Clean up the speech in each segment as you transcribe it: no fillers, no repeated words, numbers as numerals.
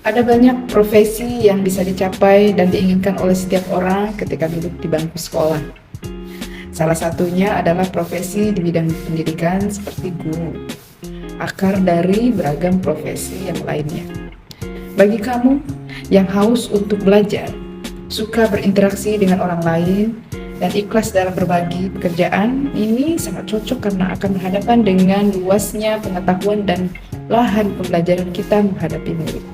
Ada banyak profesi yang bisa dicapai dan diinginkan oleh setiap orang ketika duduk di bangku sekolah. Salah satunya adalah profesi di bidang pendidikan seperti guru, akar dari beragam profesi yang lainnya. Bagi kamu yang haus untuk belajar, suka berinteraksi dengan orang lain, dan ikhlas dalam berbagi pekerjaan, ini sangat cocok karena akan berhadapan dengan luasnya pengetahuan dan lahan pembelajaran kita menghadapi murid.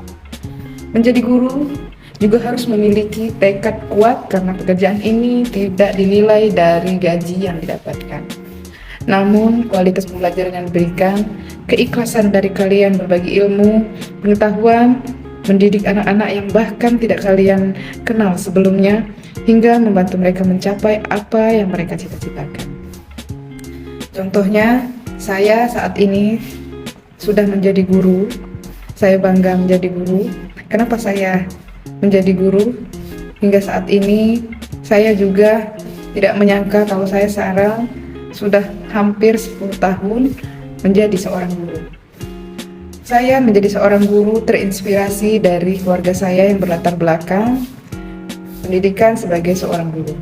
Menjadi guru juga harus memiliki tekad kuat karena pekerjaan ini tidak dinilai dari gaji yang didapatkan. Namun, kualitas pembelajaran yang diberikan, keikhlasan dari kalian berbagi ilmu, pengetahuan, mendidik anak-anak yang bahkan tidak kalian kenal sebelumnya, hingga membantu mereka mencapai apa yang mereka cita-citakan. Contohnya, saya saat ini sudah menjadi guru. Saya bangga menjadi guru. Kenapa saya menjadi guru? Hingga saat ini, saya juga tidak menyangka kalau saya sekarang sudah hampir 10 tahun menjadi seorang guru. Saya menjadi seorang guru terinspirasi dari keluarga saya yang berlatar belakang pendidikan sebagai seorang guru.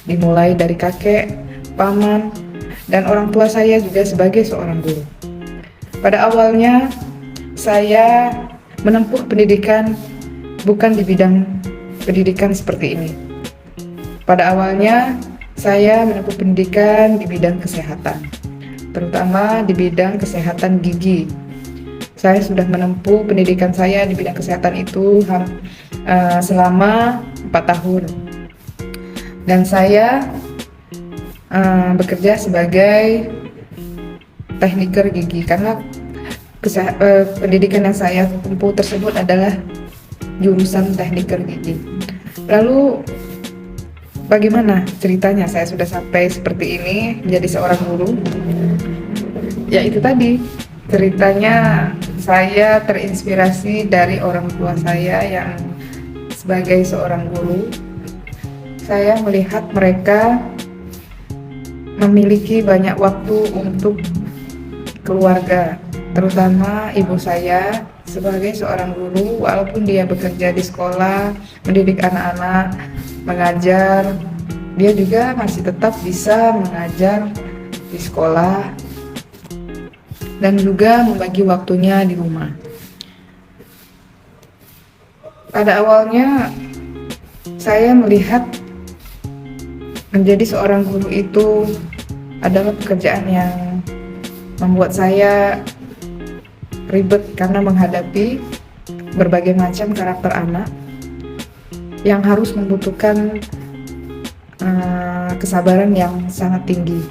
Dimulai dari kakek, paman, dan orang tua saya juga sebagai seorang guru. Pada awalnya, saya menempuh pendidikan bukan di bidang pendidikan seperti ini. Pada awalnya, saya menempuh pendidikan di bidang kesehatan, terutama di bidang kesehatan gigi. Saya sudah menempuh pendidikan saya di bidang kesehatan itu selama 4 tahun. Dan saya bekerja sebagai tekniker gigi karena pendidikan yang saya tempuh tersebut adalah jurusan tekniker gigi. Lalu bagaimana ceritanya saya sudah sampai seperti ini menjadi seorang guru? Ya itu tadi, ceritanya saya terinspirasi dari orang tua saya yang sebagai seorang guru. Saya melihat mereka memiliki banyak waktu untuk keluarga, terutama ibu saya sebagai seorang guru. Walaupun dia bekerja di sekolah, mendidik anak-anak, mengajar, dia juga masih tetap bisa mengajar di sekolah dan juga membagi waktunya di rumah. Pada awalnya saya melihat menjadi seorang guru itu adalah pekerjaan yang membuat saya ribet karena menghadapi berbagai macam karakter anak yang harus membutuhkan kesabaran yang sangat tinggi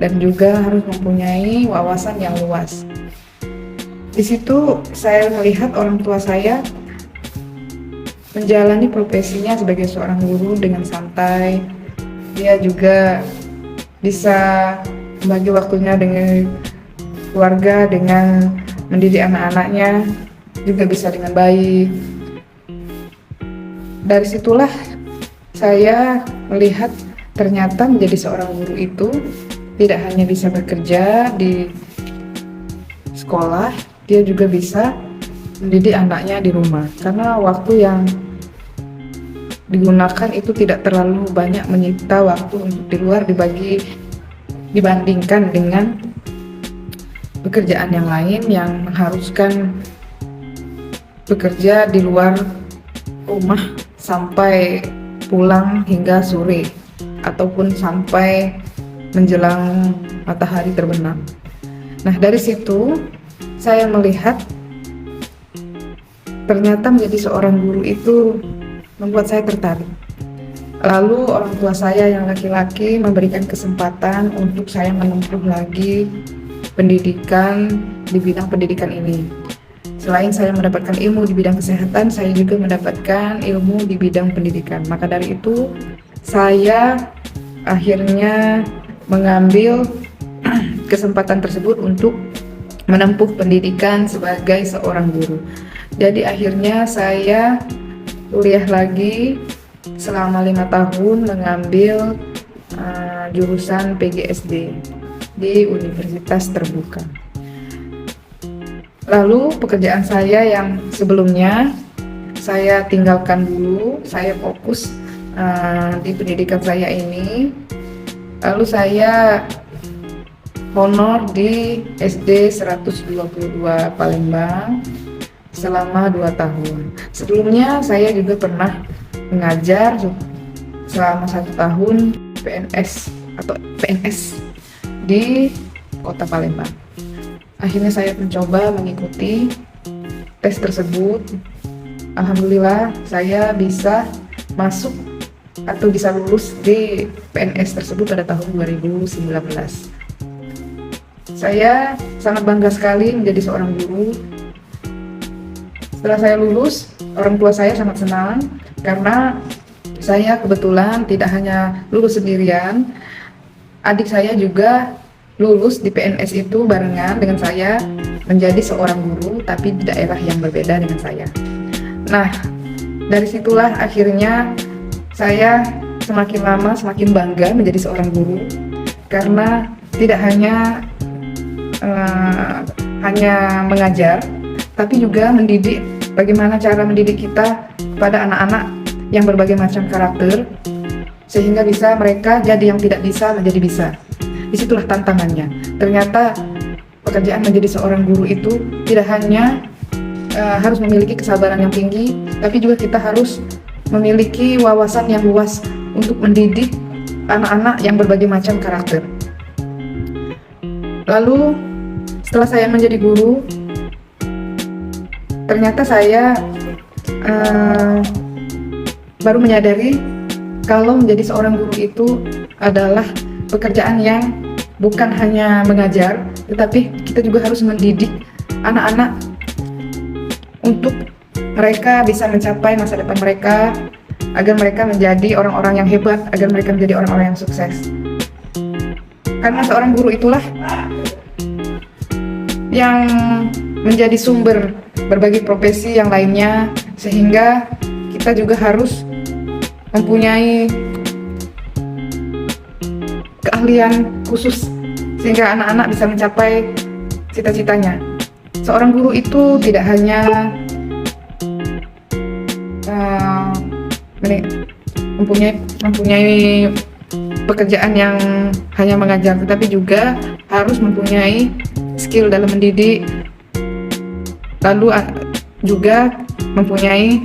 dan juga harus mempunyai wawasan yang luas. Di situ saya melihat orang tua saya menjalani profesinya sebagai seorang guru dengan santai. Dia juga bisa membagi waktunya dengan keluarga, dengan mendidik anak-anaknya juga bisa dengan baik. Dari situlah saya melihat ternyata menjadi seorang guru itu tidak hanya bisa bekerja di sekolah, dia juga bisa mendidik anaknya di rumah. Karena waktu yang digunakan itu tidak terlalu banyak menyita waktu untuk di luar dibandingkan dengan pekerjaan yang lain yang mengharuskan bekerja di luar rumah sampai pulang hingga sore ataupun sampai menjelang matahari terbenam. Nah, dari situ saya melihat ternyata menjadi seorang guru itu membuat saya tertarik. Lalu orang tua saya yang laki-laki memberikan kesempatan untuk saya menempuh lagi pendidikan di bidang pendidikan ini. Selain saya mendapatkan ilmu di bidang kesehatan, saya juga mendapatkan ilmu di bidang pendidikan. Maka dari itu, saya akhirnya mengambil kesempatan tersebut untuk menempuh pendidikan sebagai seorang guru. Jadi akhirnya saya kuliah lagi selama 5 tahun mengambil jurusan PGSD di Universitas Terbuka. Lalu pekerjaan saya yang sebelumnya saya tinggalkan dulu, saya fokus di pendidikan saya ini. Lalu saya honor di SD 122 Palembang selama 2 tahun. Sebelumnya saya juga pernah mengajar selama 1 tahun PNS atau PNS di Kota Palembang. Akhirnya saya mencoba mengikuti tes tersebut. Alhamdulillah saya bisa masuk atau bisa lulus di PNS tersebut pada tahun 2019. Saya sangat bangga sekali menjadi seorang guru. Setelah saya lulus, orang tua saya sangat senang karena saya kebetulan tidak hanya lulus sendirian, adik saya juga lulus di PNS itu barengan dengan saya menjadi seorang guru tapi di daerah yang berbeda dengan saya. Nah, dari situlah akhirnya saya semakin lama semakin bangga menjadi seorang guru karena tidak hanya mengajar, tapi juga mendidik. Bagaimana cara mendidik kita kepada anak-anak yang berbagai macam karakter, sehingga bisa mereka jadi yang tidak bisa menjadi bisa. Disitulah tantangannya. Ternyata pekerjaan menjadi seorang guru itu tidak hanya harus memiliki kesabaran yang tinggi, tapi juga kita harus memiliki wawasan yang luas untuk mendidik anak-anak yang berbagai macam karakter. Lalu setelah saya menjadi guru, ternyata saya baru menyadari kalau menjadi seorang guru itu adalah pekerjaan yang bukan hanya mengajar, tetapi kita juga harus mendidik anak-anak untuk mereka bisa mencapai masa depan mereka, agar mereka menjadi orang-orang yang hebat, agar mereka menjadi orang-orang yang sukses. Karena seorang guru itulah yang menjadi sumber berbagai profesi yang lainnya, sehingga kita juga harus mempunyai keahlian khusus sehingga anak-anak bisa mencapai cita-citanya. Seorang guru itu tidak hanya mempunyai pekerjaan yang hanya mengajar, tetapi juga harus mempunyai skill dalam mendidik, lalu juga mempunyai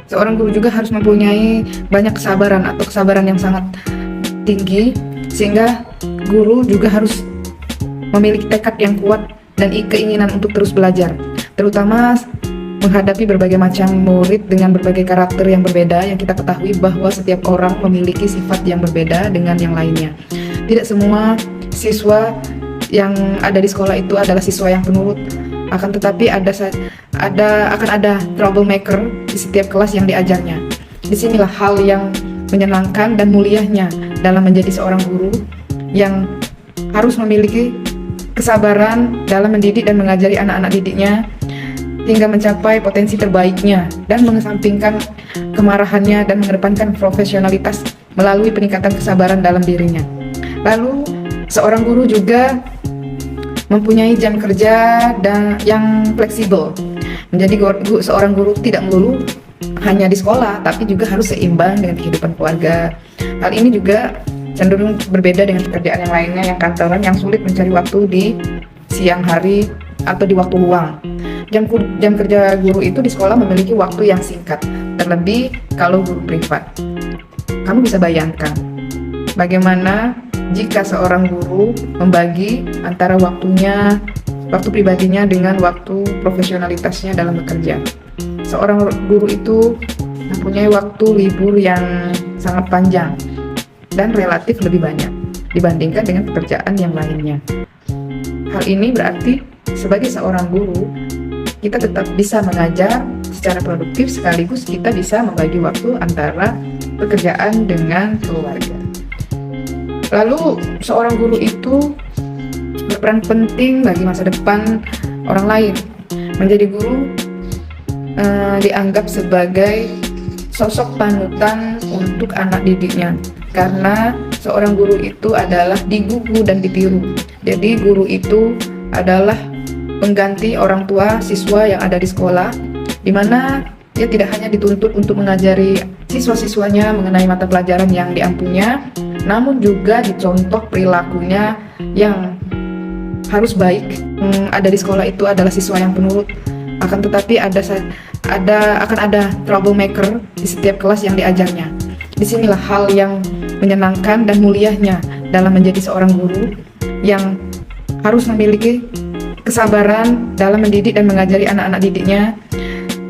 seorang guru juga harus mempunyai banyak kesabaran atau kesabaran yang sangat tinggi, sehingga guru juga harus memiliki tekad yang kuat dan keinginan untuk terus belajar, terutama menghadapi berbagai macam murid dengan berbagai karakter yang berbeda, yang kita ketahui bahwa setiap orang memiliki sifat yang berbeda dengan yang lainnya. Tidak semua siswa yang ada di sekolah itu adalah siswa yang penurut, akan tetapi akan ada troublemaker di setiap kelas yang diajarnya. Disinilah hal yang menyenangkan dan mulianya dalam menjadi seorang guru yang harus memiliki kesabaran dalam mendidik dan mengajari anak-anak didiknya hingga mencapai potensi terbaiknya dan mengesampingkan kemarahannya dan mengedepankan profesionalitas melalui peningkatan kesabaran dalam dirinya. Lalu seorang guru juga mempunyai jam kerja yang fleksibel. Menjadi seorang guru tidak melulu hanya di sekolah, tapi juga harus seimbang dengan kehidupan keluarga. Hal ini juga cenderung berbeda dengan pekerjaan yang lainnya yang kantoran yang sulit mencari waktu di siang hari atau di waktu luang. Jam kerja guru itu di sekolah memiliki waktu yang singkat, terlebih kalau guru privat. Kamu bisa bayangkan bagaimana jika seorang guru membagi antara waktu pribadinya dengan waktu profesionalitasnya dalam bekerja. Seorang guru itu mempunyai waktu libur yang sangat panjang dan relatif lebih banyak dibandingkan dengan pekerjaan yang lainnya. Hal ini berarti sebagai seorang guru, kita tetap bisa mengajar secara produktif sekaligus kita bisa membagi waktu antara pekerjaan dengan keluarga. Lalu seorang guru itu berperan penting bagi masa depan orang lain. Menjadi guru dianggap sebagai sosok panutan untuk anak didiknya, karena seorang guru itu adalah digugu dan ditiru. Jadi guru itu adalah pengganti orang tua siswa yang ada di sekolah, di mana dia tidak hanya dituntut untuk mengajari siswa-siswanya mengenai mata pelajaran yang diampunya, namun juga dicontoh perilakunya yang harus baik. Ada di sekolah itu adalah siswa yang penurut, akan tetapi akan ada troublemaker di setiap kelas yang diajarnya. Disinilah hal yang menyenangkan dan mulianya dalam menjadi seorang guru yang harus memiliki kesabaran dalam mendidik dan mengajari anak-anak didiknya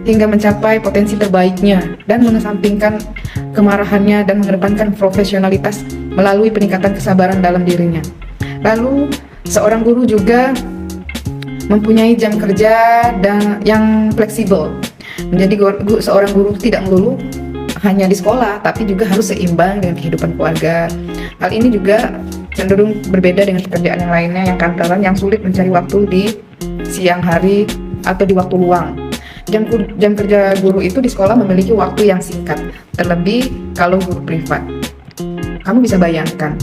hingga mencapai potensi terbaiknya dan mengesampingkan kemarahannya dan mengedepankan profesionalitas melalui peningkatan kesabaran dalam dirinya. Lalu seorang guru juga mempunyai jam kerja yang fleksibel. Menjadi seorang guru tidak melulu hanya di sekolah, tapi juga harus seimbang dengan kehidupan keluarga. Hal ini juga cenderung berbeda dengan pekerjaan yang lainnya yang kantoran yang sulit mencari waktu di siang hari atau di waktu luang. Jam kerja guru itu di sekolah memiliki waktu yang singkat, terlebih kalau guru privat. Kamu bisa bayangkan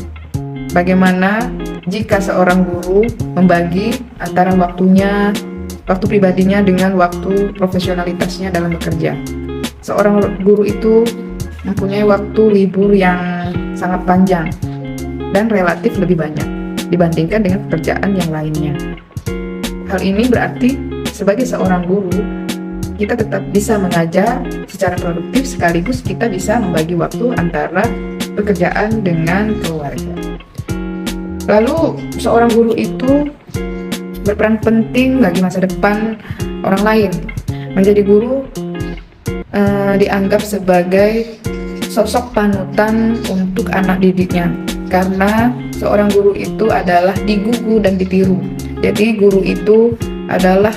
bagaimana jika seorang guru membagi antara waktu pribadinya dengan waktu profesionalitasnya dalam bekerja. Seorang guru itu mempunyai waktu libur yang sangat panjang dan relatif lebih banyak dibandingkan dengan pekerjaan yang lainnya. Hal ini berarti sebagai seorang guru, kita tetap bisa mengajar secara produktif sekaligus kita bisa membagi waktu antara pekerjaan dengan keluarga. Lalu seorang guru itu berperan penting bagi masa depan orang lain. Menjadi guru dianggap sebagai sosok panutan untuk anak didiknya, karena seorang guru itu adalah digugu dan ditiru. Jadi guru itu adalah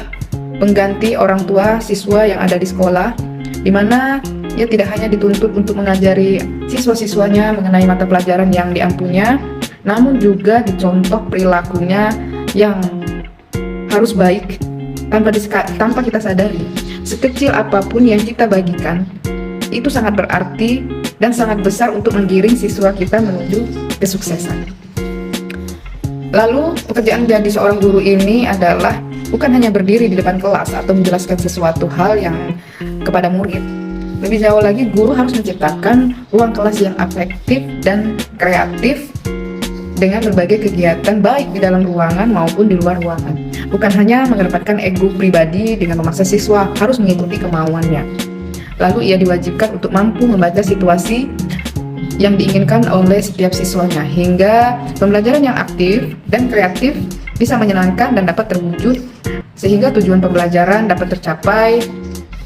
pengganti orang tua siswa yang ada di sekolah, di mana ia tidak hanya dituntut untuk mengajari siswa-siswanya mengenai mata pelajaran yang diampunya, namun juga dicontoh perilakunya yang harus baik tanpa kita sadari. Sekecil apapun yang kita bagikan, itu sangat berarti dan sangat besar untuk menggiring siswa kita menuju kesuksesan. Lalu pekerjaan menjadi seorang guru ini adalah bukan hanya berdiri di depan kelas atau menjelaskan sesuatu hal yang kepada murid. Lebih jauh lagi, guru harus menciptakan ruang kelas yang efektif dan kreatif dengan berbagai kegiatan baik di dalam ruangan maupun di luar ruangan. Bukan hanya mengedepankan ego pribadi dengan memaksa siswa harus mengikuti kemauannya. Lalu ia diwajibkan untuk mampu membaca situasi yang diinginkan oleh setiap siswanya, hingga pembelajaran yang aktif dan kreatif bisa menyenangkan dan dapat terwujud sehingga tujuan pembelajaran dapat tercapai.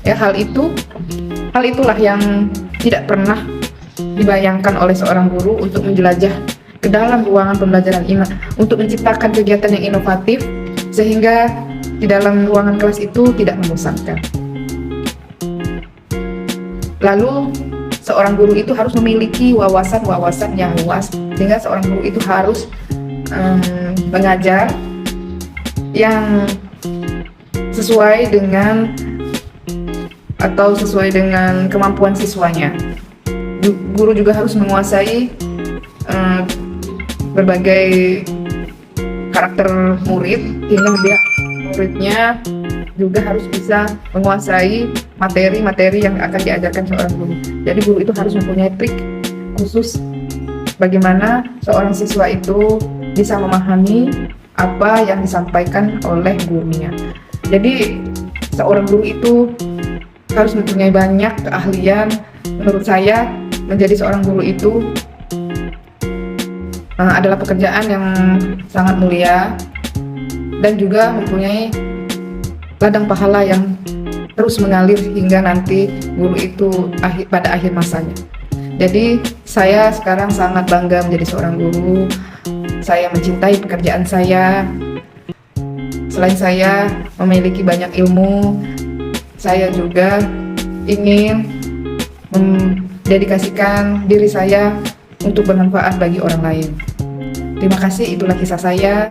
Ya, hal itulah yang tidak pernah dibayangkan oleh seorang guru untuk menjelajah ke dalam ruangan pembelajaran untuk menciptakan kegiatan yang inovatif sehingga di dalam ruangan kelas itu tidak membosankan. Lalu seorang guru itu harus memiliki wawasan-wawasan yang luas, sehingga seorang guru itu harus mengajar yang sesuai dengan kemampuan siswanya. Guru juga harus menguasai berbagai karakter murid, hingga muridnya juga harus bisa menguasai materi-materi yang akan diajarkan seorang guru. Jadi guru itu harus mempunyai trik khusus bagaimana seorang siswa itu bisa memahami apa yang disampaikan oleh gurunya. Jadi seorang guru itu harus mempunyai banyak keahlian. Menurut saya, menjadi seorang guru itu adalah pekerjaan yang sangat mulia dan juga mempunyai ladang pahala yang terus mengalir hingga nanti guru itu pada akhir masanya. Jadi saya sekarang sangat bangga menjadi seorang guru. Saya mencintai pekerjaan saya. Selain saya memiliki banyak ilmu, saya juga ingin mendedikasikan diri saya untuk bermanfaat bagi orang lain. Terima kasih, itulah kisah saya.